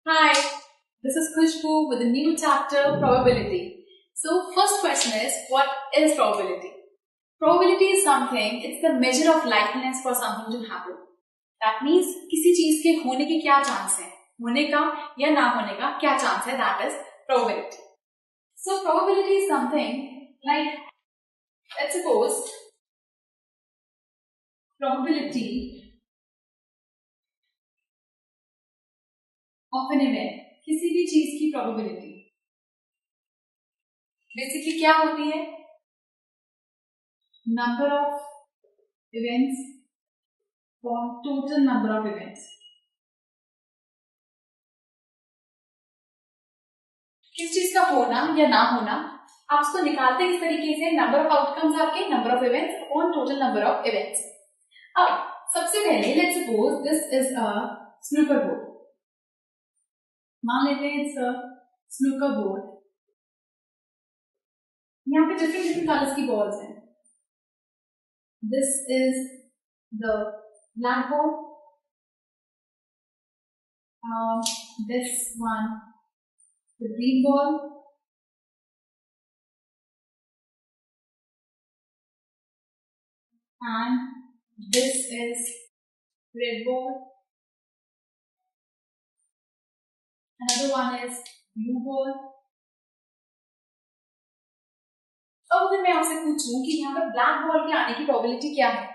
Hi, this is Khushbu with a new chapter, probability. So, first question is, what is probability? Probability is something, it's the measure of likeliness for something to happen. That means, किसी चीज के होने के क्या chance है, होने का या ना होने का क्या चांस है, that is probability. So, probability is something like, let's suppose, probability of an event, किसी भी चीज की probability बेसिकली क्या होती है? Number of events upon total number of events. किस चीज का होना या ना होना आप उसको निकालते किस तरीके से? नंबर ऑफ आउटकम्स आपके, number of events upon total number of events. अब सबसे पहले let's suppose this is a snooker board. मान लेते हैं इट्स अ स्नूकर बोर्ड. यहाँ पे डिफरेंट डिफरेंट कलर्स की बॉल्स हैं. This is the black board. This one the green ball, and this is red ball. Another one is blue ball. अब अगर मैं आपसे पूछूं कि यहाँ पर ब्लैक बॉल के आने की प्रोबेबिलिटी क्या है,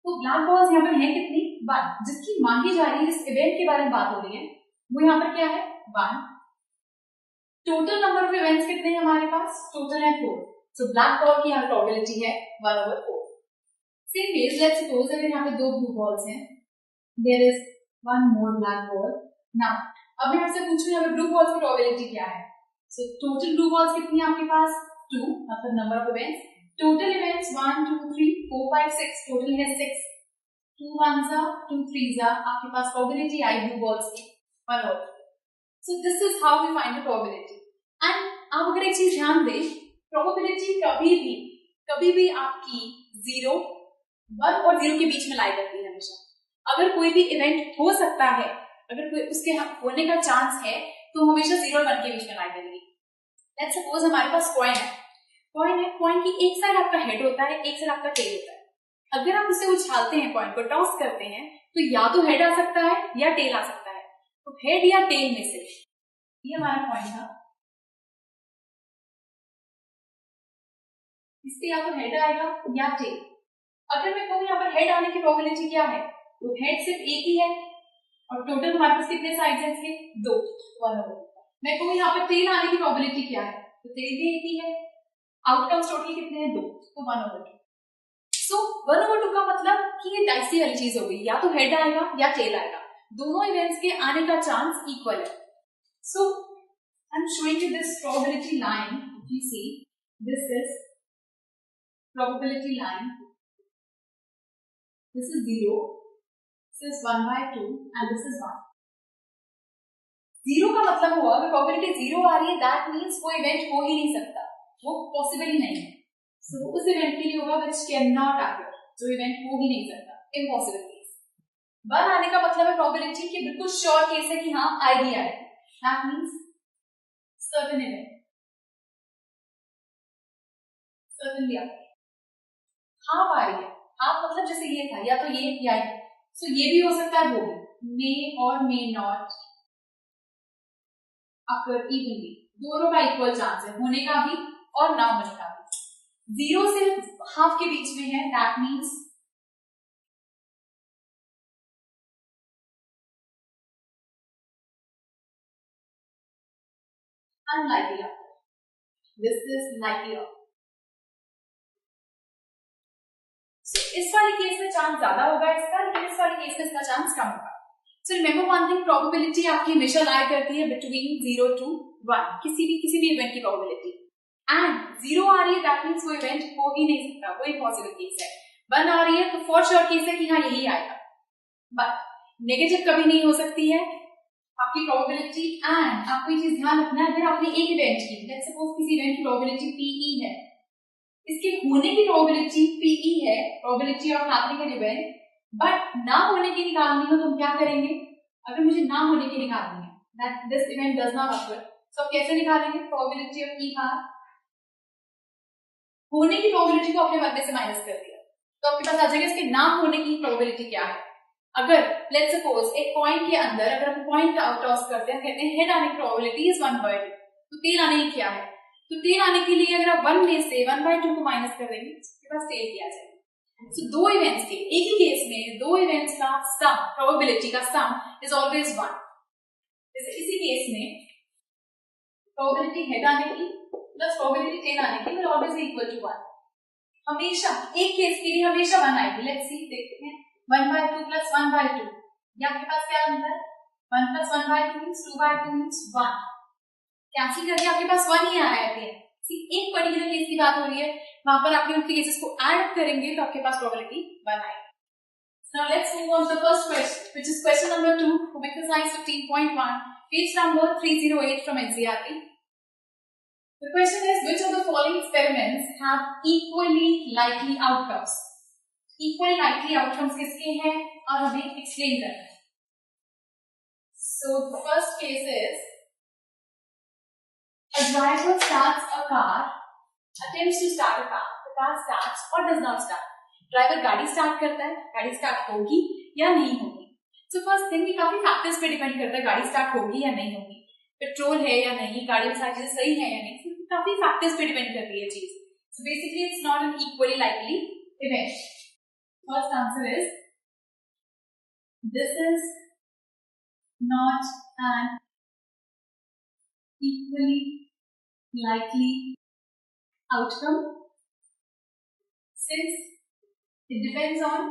तो ब्लैक बॉल्स यहाँ पर है कितनी? 1. जिसकी मांगी जा रही है, जिस इवेंट के बारे में बात हो रही है, वो यहाँ पर क्या है? 1. टोटल नंबर ऑफ इवेंट्स कितने हैं हमारे पास? टोटल है 4. सो ब्लैक बॉल की यहाँ प्रोबेबिलिटी है 1/4. सेम वेज लेट्स सपोज अगर यहाँ पे 2 ब्लू बॉल्स हैं, there is 1 more black ball. Now अब मैं आपसे पूछूं यहाँ पे ब्लू बॉल्स की प्रोबेबिलिटी क्या है? सो टोटल ब्लू बॉल्स कितनी है आपके पास? 2, मतलब number of events. Total events 1 2 3 4 5 6, total है 6. 2 1s 2 3s, आपके पास प्रोबेबिलिटी आई ब्लू बॉल्स की 1/4. So this is how we find the probability. And आप अगर एक चीज ध्यान दें, probability कभी भी आपकी 0, 1 और 0 के बीच में लाई जाती है हमेशा. अगर कोई भी इवेंट हो सकता है, अगर कोई उसके होने का चांस है, तो हमेशा 0 और 1 के बीच में लाई जाएगी. लेट्स सपोज हमारे पास कॉइन है. कॉइन की एक साइड आपका हेड होता है, एक साइड आपका टेल होता है. अगर आप उसे उछालते हैं, कॉइन को टॉस करते हैं, तो या तो हेड आ सकता है या टेल आ सकता है. तो हेड या टेल में से, ये हमारा पॉइंट था, इससे या तो हेड आएगा या टेल. अगर मैं कहूँ यहाँ पर हेड आने की प्रोबेबिलिटी क्या है, तो हेड सिर्फ एक ही है और टोटल हमारे पास कितने साइड्स हैं इसके? 2, 1/2. मैं कहूँ यहाँ पर टेल आने की प्रोबेबिलिटी क्या है, तो टेल भी एक ही है. आउटकम्स टोटल कितने हैं? 2, तो 1/2. सो 1/2 का मतलब कि ये डाइसी वाली चीज हो गई, या तो हेड आएगा या टेल आएगा. दोनों इवेंट्स के आने का चांस इक्वल है. So I'm showing you this probability line. If you see, this is probability line. This is 0. This is 1/2, and this is 1. 0 का मतलब हुआ अगर probability 0 आ रही है, that means वो इवेंट हो ही नहीं सकता, वो पॉसिबल ही नहीं है. So उस इवेंट के लिए होगा which cannot occur, जो इवेंट हो ही नहीं सकता, impossible case. 1 आने का मतलब है probability कि बिल्कुल श्योर केस है कि हाँ आएगी. That means certain event, certainly up. Half आ रही है. हाफ मतलब जैसे ये था, या तो ये या ये. सो ये भी हो सकता है, वो भी. मे और मे नॉट अकर इवनली. दोनों का इक्वल चांस है, होने का भी और ना होने का भी. 0 से हाफ के बीच में है, that means unlikely. This is likely. So, इस वाले केस में चांस ज्यादा होगा इसका, लेकिन इस वाले केस में इसका चांस कम होगा. So remember one thing, probability आपकी हमेशा लाई करती है between 0 to 1, किसी भी इवेंट की probability. And 0 आ रही है, that means वो इवेंट हो ही नहीं सकता, वो impossible केस है. 1 आ रही है तो for sure केस है कि हाँ यही आएगा. But नेगेटिव कभी नहीं हो सकती है आपकी probability. And आपको ये चीज ध्यान रखना है, अगर आपने एक इवेंट की, let's suppose किसी इवेंट की probability PE है, इसके होने की प्रोबेबिलिटी PE है, probability of happening an event, but ना होने की निकालनी हो तो हम क्या करेंगे? अगर मुझे ना होने की निकालनी है that this event does not occur. So कैसे निकालेंगे probability of E बार, होने की probability को अपने बदले से माइनस कर दिया, तो आपके पास आ जाएगा इसके ना होने की probability क्या है। अगर लेट्स सपोज एक कॉइन के अंदर अगर हम कॉइन टॉस करते हैं, कहते हैं हेड आने की प्रोबेबिलिटी इज 1/2, तो टेल आने की क्या है, तो टेल आने के लिए अगर आप 1 में से 1/2 को माइनस कर देंगे आपके पास टेल क्या जाएगा। So, दो इवेंट्स के एक ही केस में दो इवेंट्स का सम, प्रोबेबिलिटी का सम इज ऑलवेज 1। जैसे इसी केस में प्रोबेबिलिटी हेड आने की प्लस प्रोबेबिलिटी टेल आने की will always be equal to 1। हमेशा एक केस के लिए हमेशा 1 आएगी। लेट्स सी, देखते हैं 1/2 प्लस 1/2, ये आपके पास क्या आंसर है, 1 प्लस 1/2 मींस 2/2 मींस 1, कैंसिल करके आपके पास 1 ही आया है। एक पर्टिकुलर केस की बात हो रही है, वहां पर आपके उनके केसेस को ऐड करेंगे तो आपके पास प्रोबेबिलिटी 1 आएगी। Now let's move on to the first question, which is question number 2 from exercise 15.1, page number 308 from NCERT. The question is, which of the following experiments have equally likely outcomes? Equally likely outcomes किसके हैं और हमें explain करना है। So the first case is, a driver starts a car, attempts to start a car. The car starts or does not start. Driver गाड़ी start करता है, गाड़ी स्टार्ट होगी या नहीं होगी। सो फर्स्ट थिंग, काफी फैक्टर्स पे डिपेंड करता है गाड़ी स्टार्ट होगी या नहीं होगी, पेट्रोल है या नहीं, गाड़ी में सारी चीजें सही है या नहीं, so, काफी फैक्टर्स पे डिपेंड करती है चीज। So basically it's not an equally likely event. First answer is, this is not an equally likely outcome since it depends on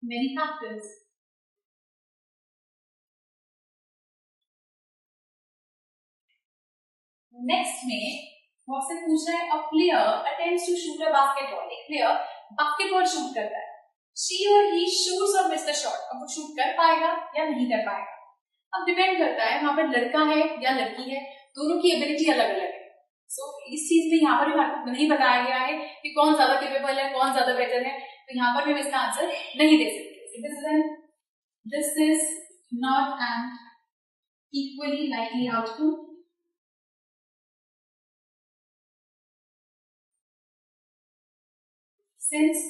many factors. Next में आपसे पूछ रहा है, a player attempts to shoot a basketball. एक player basketball shoot करता है, she or he shoots or miss the shot. अब वो शूट कर पाएगा या नहीं कर पाएगा, अब डिपेंड करता है वहां पर लड़का है या लड़की है, दोनों की एबिलिटी अलग अलग है। सो इस चीज में यहाँ पर भी आपको नहीं बताया गया है कि कौन ज्यादा केपेबल है, कौन ज्यादा बेटर है, तो यहाँ पर भी हम इसका आंसर नहीं दे सकते। This is not an equally likely outcome since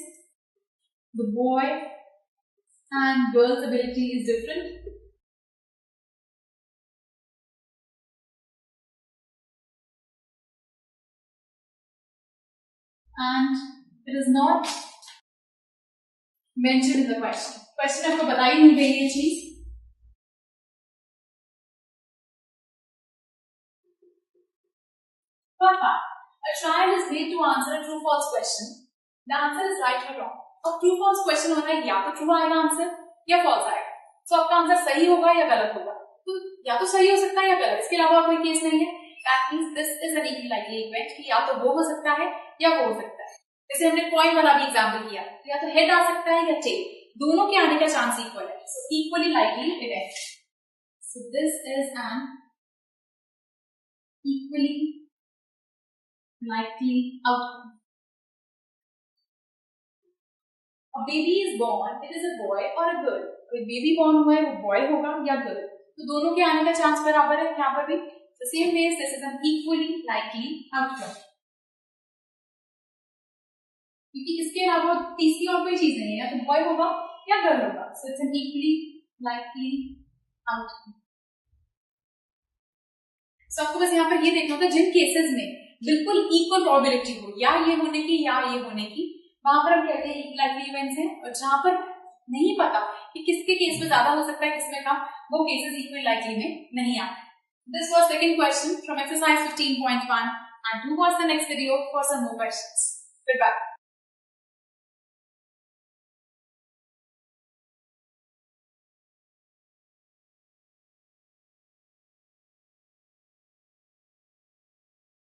the boy and girls ability is different and it is not mentioned in the question. Question आपको बताई नहीं गई ये चीज। Third part, a trial is made to answer a true-false question. The answer is right or wrong. और true-false question होना है, या तो true आएगा आंसर या false आएगा। तो आपका आंसर सही होगा या गलत होगा, तो या तो सही हो सकता है या गलत, इसके अलावा कोई केस नहीं है। That means this is an equally likely event कि या तो वो हो सकता है या वो हो सकता है। जैसे हमने कॉइन वाला भी एग्जांपल किया, तो या तो हेड आ सकता है या टेल, दोनों के आने का चांस इक्वल है। So equally likely event. So this is an equally likely outcome. A baby is born, it is a boy or a girl. कोई बेबी बॉर्न हुआ है वो बॉय होगा या गर्ल, तो दोनों के आने का चांस बराबर है। यहाँ पर भी the same way, this is an equally likely outcome. क्योंकि इसके अलावा तीसरी और कोई चीज नहीं है, या तो बॉय होगा या गर्ल होगा। So it's an equally likely outcome. So आपको बस यहाँ पर ये देखना होगा, जिन केसेस में बिल्कुल इक्वल प्रोबेबिलिटी हो, या ये होने की या ये होने की, वहां पर हम कहते हैं इक्वल लाइकली इवेंट्स हैं। और जहां पर नहीं पता कि किसके केस में ज्यादा हो सकता है किसमें कम, वो केसेस इक्वल लाइकली में नहीं आते। This was second question from exercise 15.1 and do watch the next video for some more questions. Goodbye.